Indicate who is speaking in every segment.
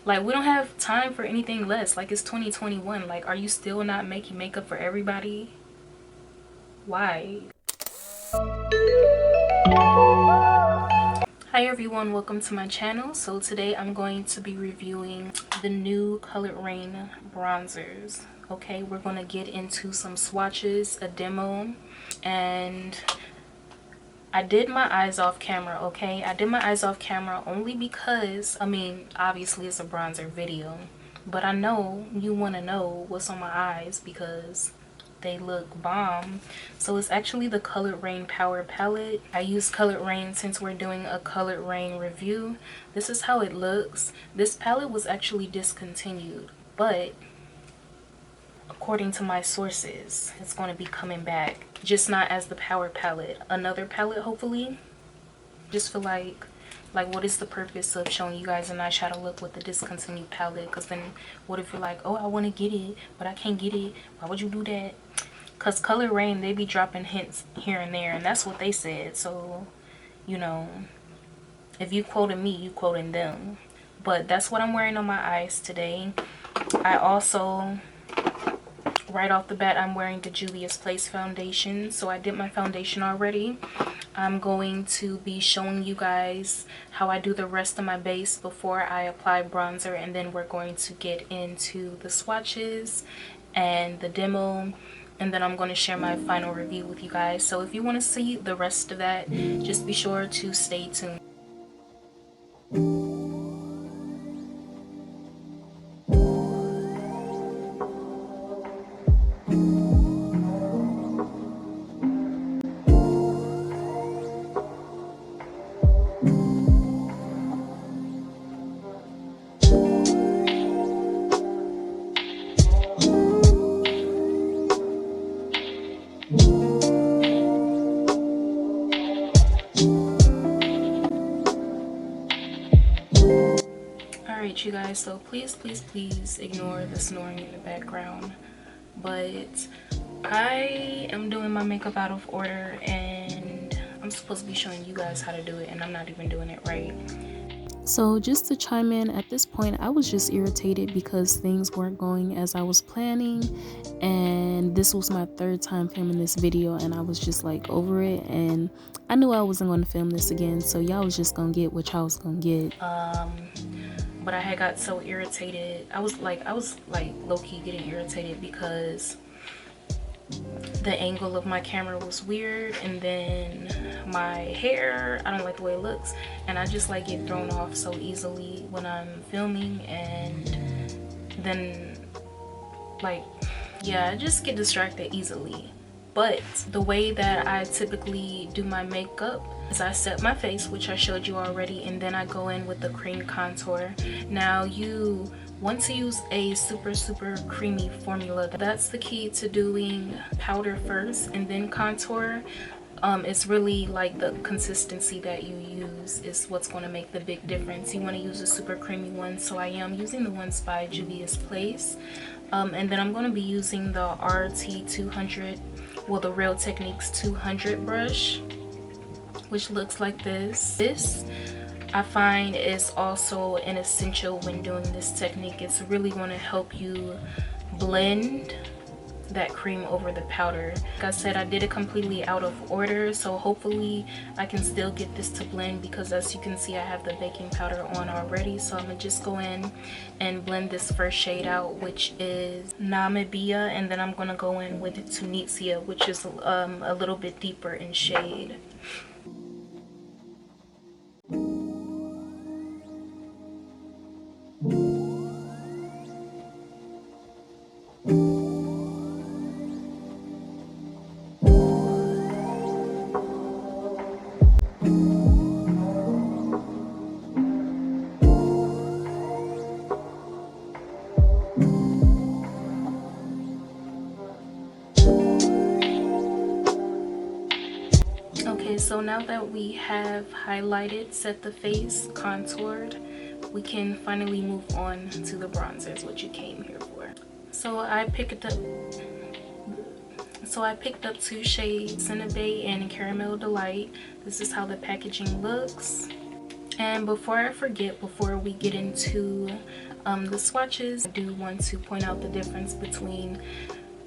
Speaker 1: Like, we don't have time for anything less. Like, it's 2021. Like, are you still not making makeup for everybody? Why? Hi everyone, welcome to my channel. So today I'm going to be reviewing the new Coloured Raine bronzers. Okay, we're going to get into some swatches, a demo, and I did my eyes off camera. Okay, I did my eyes off camera only because, I mean, obviously it's a bronzer video, but I know you want to know what's on my eyes because they look bomb. So it's actually the Coloured Raine Power Palette. I use Coloured Raine since we're doing a Coloured Raine review. This is how it looks. This palette was actually discontinued, but according to my sources, it's going to be coming back, just not as the Power Palette, another palette hopefully. Just feel like what is the purpose of showing you guys an eyeshadow look with the discontinued palette? Because then what if you're like, oh, I want to get it but I can't get it? Why would you do that? Because Coloured Raine, they be dropping hints here and there, and that's what they said. So, you know, if you quoted me, you quoting them. But that's what I'm wearing on my eyes today. I also, right off the bat, I'm wearing the Juvia's Place foundation. So I did my foundation already. I'm going to be showing you guys how I do the rest of my base before I apply bronzer, and then we're going to get into the swatches and the demo, and then I'm going to share my final review with you guys. So if you want to see the rest of that, just be sure to stay tuned. Alright you guys, so please ignore the snoring in the background, but I am doing my makeup out of order and I'm supposed to be showing you guys how to do it, and I'm not even doing it right. So just to chime in, at this point I was just irritated because things weren't going as I was planning, and this was my third time filming this video and I was just like over it, and I knew I wasn't going to film this again, so y'all was just gonna get what y'all was gonna get. But I had got so irritated. I was like low-key getting irritated because the angle of my camera was weird, and then my hair, I don't like the way it looks, and I just like get thrown off so easily when I'm filming, and then like, yeah, I just get distracted easily. But the way that I typically do my makeup is I set my face, which I showed you already, and then I go in with the cream contour. Now you want to use a super creamy formula. That's the key to doing powder first and then contour. It's really like the consistency that you use is what's going to make the big difference. You want to use a super creamy one, so I am using the ones by Juvia's Place. And then I'm going to be using the RT200, well, the Real Techniques 200 brush, which looks like this. This I find is also an essential when doing this technique. It's really going to help you blend that cream over the powder. Like I said, I did it completely out of order, so hopefully I can still get this to blend, because as you can see I have the baking powder on already. So I'm gonna just go in and blend this first shade out, which is Namibia, and then I'm gonna go in with Tunisia, which is a little bit deeper in shade. Okay, so now that we have highlighted, set the face, contoured, we can finally move on to the bronzers, what you came here for. So I picked up two shades, Cinnabay and Caramel Delight. This is how the packaging looks. And before I forget, before we get into The swatches, I do want to point out the difference between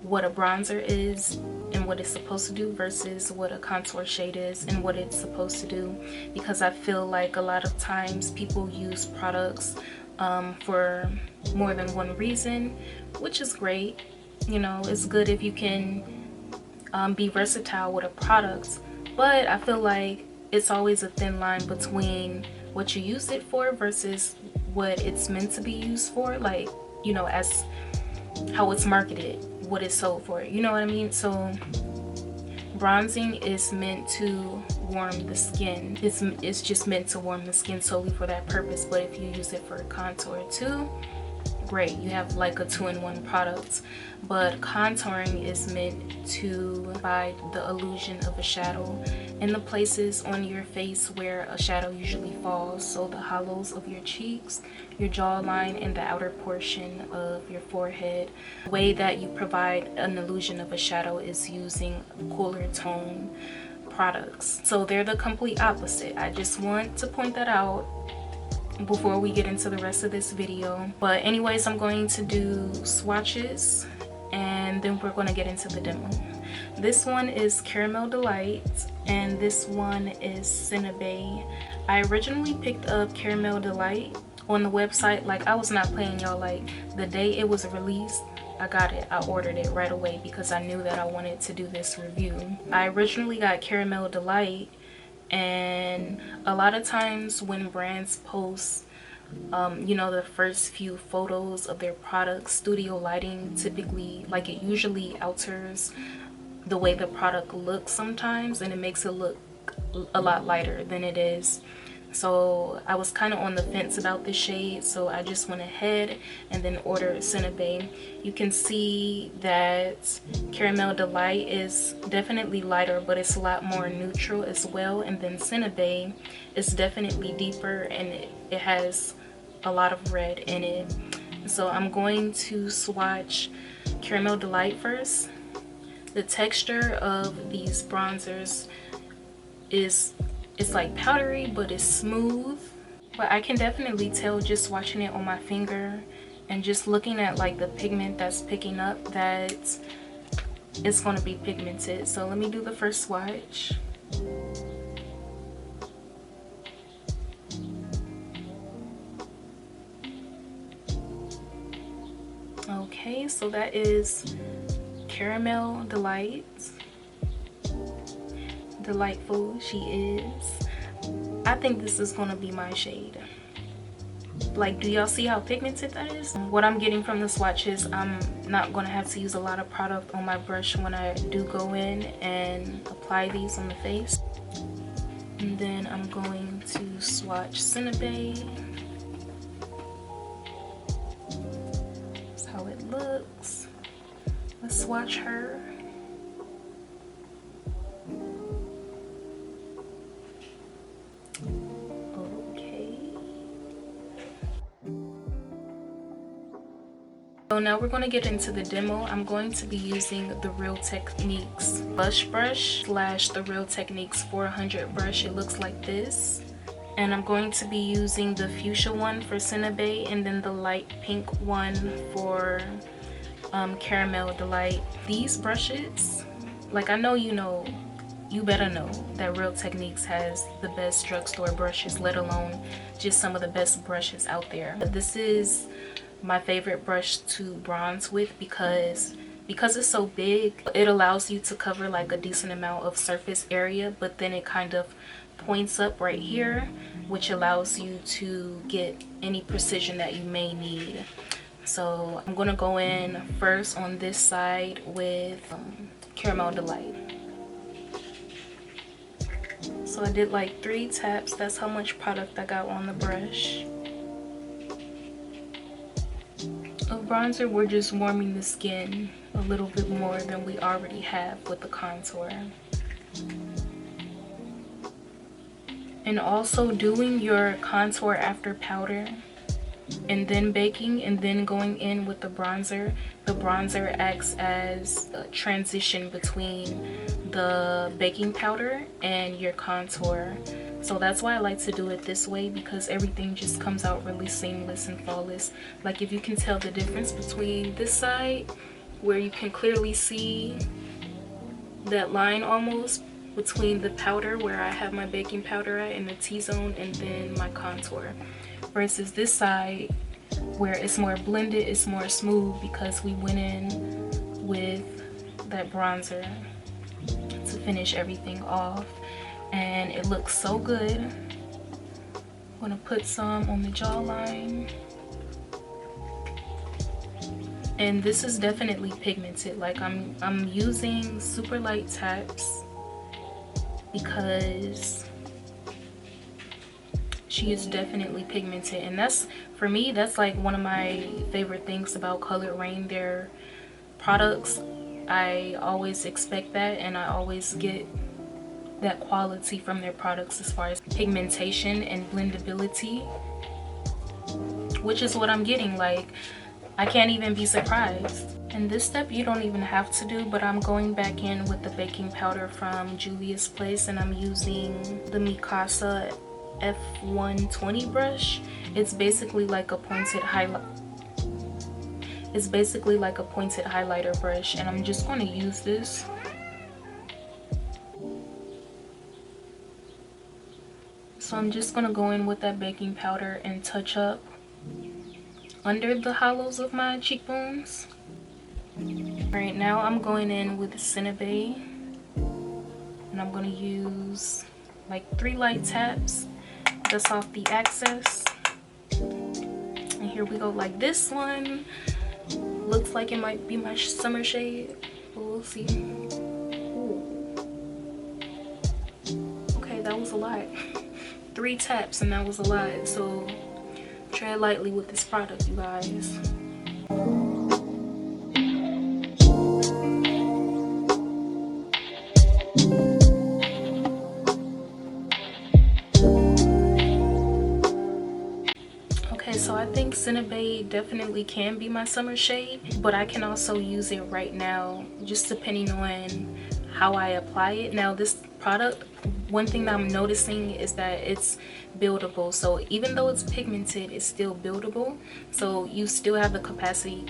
Speaker 1: what a bronzer is and what it's supposed to do versus what a contour shade is and what it's supposed to do, because I feel like a lot of times people use products for more than one reason, which is great. You know, it's good if you can be versatile with a product, but I feel like it's always a thin line between what you use it for versus what it's meant to be used for, like, you know, as how it's marketed, what it's sold for, you know what I mean? So bronzing is meant to warm the skin. It's just meant to warm the skin solely for that purpose. But if you use it for contour too, great, you have like a two-in-one product. But contouring is meant to provide the illusion of a shadow in the places on your face where a shadow usually falls. So the hollows of your cheeks, your jawline, and the outer portion of your forehead. The way that you provide an illusion of a shadow is using cooler tone products. So they're the complete opposite. I just want to point that out before we get into the rest of this video. But anyways, I'm going to do swatches and then we're going to get into the demo. This one is Caramel Delight and this one is Cinnabay. I originally picked up Caramel Delight on the website. Like, I was not playing, y'all. Like, the day it was released, I got it. I ordered it right away because I knew that I wanted to do this review. I originally got Caramel Delight, and a lot of times when brands post you know, the first few photos of their products, studio lighting typically, like, it usually alters the way the product looks sometimes, and it makes it look a lot lighter than it is. So I was kind of on the fence about this shade, so I just went ahead and then ordered Cinnabay. You can see that Caramel Delight is definitely lighter, but it's a lot more neutral as well. And then Cinnabay is definitely deeper, and it has a lot of red in it. So I'm going to swatch Caramel Delight first. The texture of these bronzers is, it's like powdery, but it's smooth. But I can definitely tell just watching it on my finger and just looking at like the pigment that's picking up that it's going to be pigmented. So let me do the first swatch. Okay, so that is Caramel Delight. Delightful she is. I think this is gonna be my shade. Like, do y'all see how pigmented that is? What I'm getting from the swatches, I'm not gonna have to use a lot of product on my brush when I do go in and apply these on the face. And then I'm going to swatch Cinnabay. That's how it looks. Let's swatch her. So now we're going to get into the demo. I'm going to be using the Real Techniques blush brush slash the Real Techniques 400 brush. It looks like this. And I'm going to be using the fuchsia one for Cinnabay and then the light pink one for Caramel Delight. These brushes, like, I know you better know that Real Techniques has the best drugstore brushes, let alone just some of the best brushes out there. But this is my favorite brush to bronze with because it's so big. It allows you to cover like a decent amount of surface area, but then it kind of points up right here, which allows you to get any precision that you may need. So I'm gonna go in first on this side with Caramel Delight. So I did like 3 taps. That's how much product I got on the brush. Of bronzer, we're just warming the skin a little bit more than we already have with the contour. And also doing your contour after powder and then baking and then going in with the bronzer acts as a transition between the baking powder and your contour. So that's why I like to do it this way, because everything just comes out really seamless and flawless. Like if you can tell the difference between this side, where you can clearly see that line almost between the powder where I have my baking powder at in the T-zone and then my contour, versus this side where it's more blended, it's more smooth because we went in with that bronzer to finish everything off, and it looks so good. I'm gonna put some on the jawline. And this is definitely pigmented. Like I'm using super light taps because she is definitely pigmented, and that's, for me, that's like one of my favorite things about Coloured Raine, their products. I always expect that, and I always get that quality from their products as far as pigmentation and blendability, which is what I'm getting. Like, I can't even be surprised. And this step you don't even have to do, but I'm going back in with the baking powder from Juvia's Place, and I'm using the Mikasa F120 brush. It's basically like a pointed highlight. It's basically like a pointed highlighter brush, and I'm just going to use this. So I'm just going to go in with that baking powder and touch up under the hollows of my cheekbones. Right now I'm going in with Cinnabay, and I'm going to use like 3 light taps just off the excess. And here we go. Like, this one looks like it might be my summer shade, but we'll see. Ooh. Okay, that was a lot. 3 taps and that was a lot, so tread lightly with this product, you guys. Okay, so I think Cinnabay definitely can be my summer shade, but I can also use it right now, just depending on how I apply it. Now, this product, one thing that I'm noticing is that it's buildable. So even though it's pigmented, it's still buildable. So you still have the capacity.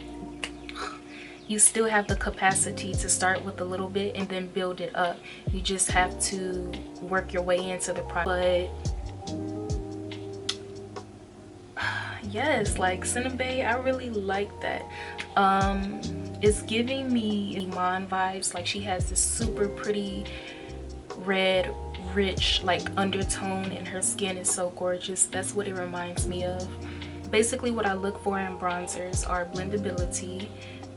Speaker 1: You still have the capacity to start with a little bit and then build it up. You just have to work your way into the product. But yes, like Cinnabay, I really like that. It's giving me Iman vibes. Like, she has this super pretty red, rich like undertone, and her skin is so gorgeous. That's what it reminds me of. Basically, what I look for in bronzers are blendability,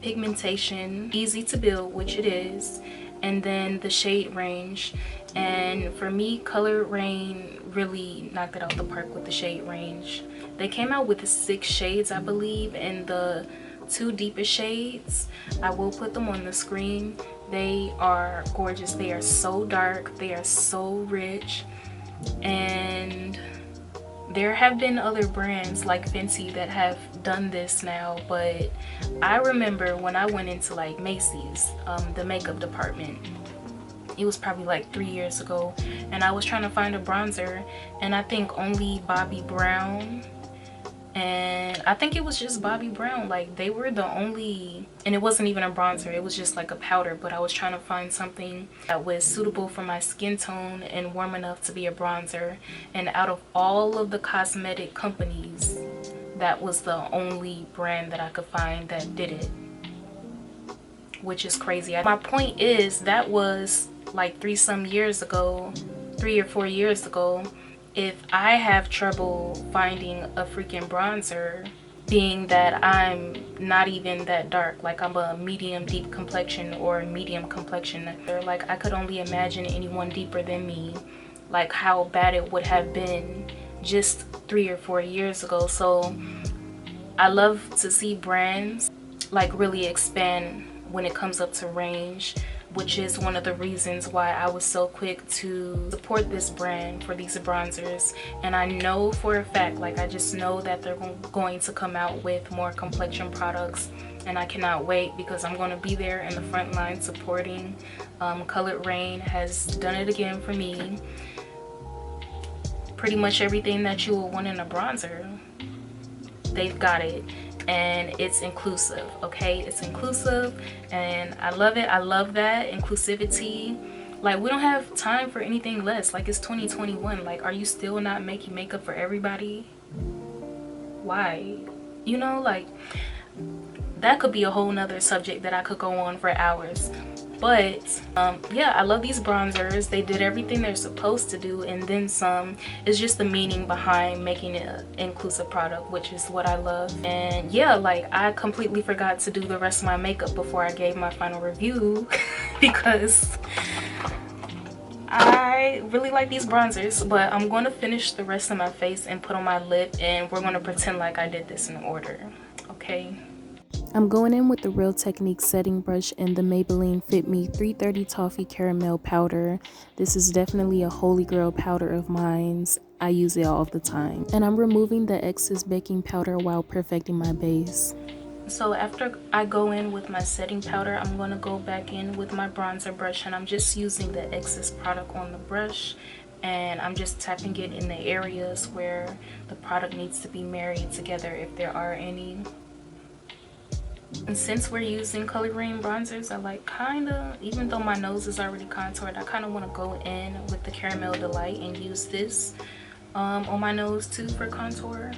Speaker 1: pigmentation, easy to build, which it is, and then the shade range. And for me, Coloured Raine really knocked it out the park with the shade range. They came out with 6 shades, I believe, and the 2 deepest shades, I will put them on the screen. They are gorgeous. They are so dark, they are so rich, and there have been other brands like Fenty that have done this now, but I remember when I went into like Macy's, the makeup department, it was probably like 3 years ago, and I was trying to find a bronzer, and I think only Bobbi Brown, and I think it was just Bobbi Brown, like they were the only, and it wasn't even a bronzer, it was just like a powder, but I was trying to find something that was suitable for my skin tone and warm enough to be a bronzer, and out of all of the cosmetic companies, that was the only brand that I could find that did it, which is crazy. My point is, that was like 3 or 4 years ago. If I have trouble finding a freaking bronzer, being that I'm not even that dark, like I'm a medium deep complexion or medium complexion, like I could only imagine anyone deeper than me, like how bad it would have been just 3 or 4 years ago. So I love to see brands like really expand when it comes up to range, which is one of the reasons why I was so quick to support this brand for these bronzers. And I know for a fact, like I just know that they're going to come out with more complexion products, and I cannot wait because I'm going to be there in the front line supporting. Coloured Raine has done it again for me. pretty much everything that you will want in a bronzer. They've got it, and it's inclusive. Okay, it's inclusive, and I love it. I love that inclusivity. Like, we don't have time for anything less. Like, it's 2021. Like, are you still not making makeup for everybody? Why? You know, like, that could be a whole nother subject that I could go on for hours. But yeah, I love these bronzers. They did everything they're supposed to do, and then some. It's just the meaning behind making it an inclusive product, which is what I love. And yeah, like, I completely forgot to do the rest of my makeup before I gave my final review because I really like these bronzers. But I'm going to finish the rest of my face and put on my lip, and we're going to pretend like I did this in order. Okay.
Speaker 2: I'm going in with the Real Technique setting brush and the Maybelline Fit Me 330 Toffee Caramel powder. This is definitely a holy grail powder of mine. I use it all the time. And I'm removing the excess baking powder while perfecting my base.
Speaker 1: So after I go in with my setting powder, I'm going to go back in with my bronzer brush, and I'm just using the excess product on the brush, and I'm just tapping it in the areas where the product needs to be married together, if there are any. And since we're using Coloured Raine bronzers, I like even though my nose is already contoured, I kind of want to go in with the Caramel Delight and use this on my nose too for contour.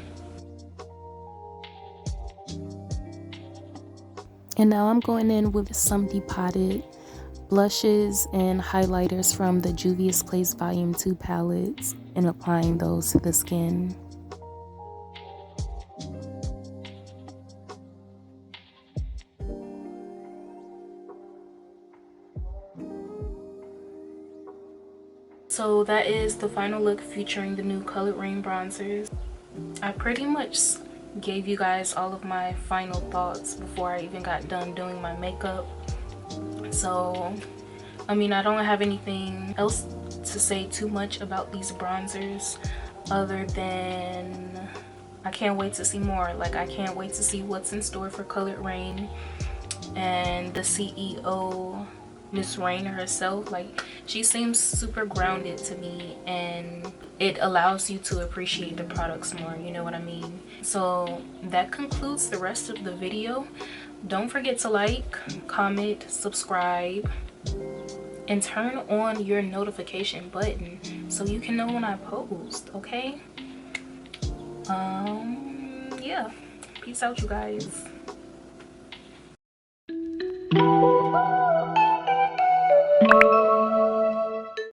Speaker 2: And now I'm going in with some depotted blushes and highlighters from the Juvia's Place Volume 2 palettes and applying those to the skin.
Speaker 1: So that is the final look featuring the new Coloured Raine bronzers. I pretty much gave you guys all of my final thoughts before I even got done doing my makeup. So, I mean, I don't have anything else to say too much about these bronzers other than I can't wait to see more. Like, I can't wait to see what's in store for Coloured Raine and the CEO, Miss Raine herself. Like, she seems super grounded to me, and it allows you to appreciate the products more, you know what I mean? So that concludes the rest of the video. Don't forget to like, comment, subscribe, and turn on your notification button so you can know when I post. Okay, yeah, peace out, you guys.